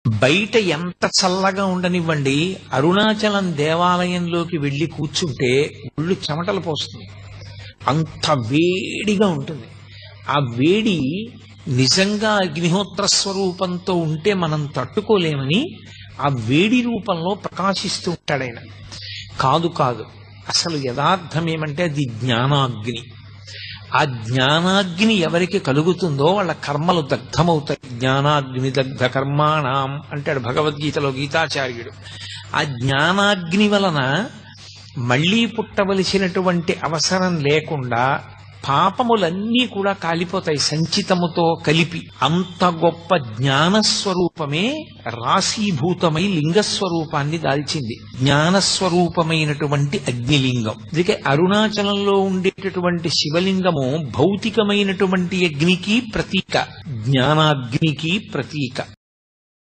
బయట ఎంత చల్లగా ఉండనివ్వండి, అరుణాచలం దేవాలయంలోకి వెళ్లి కూర్చుంటే ఒళ్ళు చెమటలు పోస్తుంది. అంత వేడిగా ఉంటుంది. ఆ వేడి నిజంగా అగ్నిహోత్ర స్వరూపంతో ఉంటే మనం తట్టుకోలేమని ఆ వేడి రూపంలో ప్రకాశిస్తూ ఉంటాడు ఆయన. కాదు కాదు, అసలు యథార్థం ఏమంటే అది జ్ఞానాగ్ని. ఆ జ్ఞానాగ్ని ఎవరికి కలుగుతుందో వాళ్ళ కర్మలు దగ్ధమవుతాయి. జ్ఞానాగ్ని దగ్ధ కర్మాణం అంటాడు భగవద్గీతలో గీతాచార్యుడు. ఆ జ్ఞానాగ్ని వలన మళ్లీ పుట్టవలసినటువంటి అవసరం లేకుండా పాపములన్నీ కూడా కాలిపోతాయి సంచితముతో కలిపి. అంత గొప్ప జ్ఞానస్వరూపమే రాశీభూతమై లింగస్వరూపాన్ని దాల్చింది. జ్ఞానస్వరూపమైనటువంటి అగ్నిలింగం. అందుకే అరుణాచలంలో ఉండేటటువంటి శివలింగము భౌతికమైనటువంటి అగ్నికి ప్రతీక, జ్ఞానాగ్నికి ప్రతీక.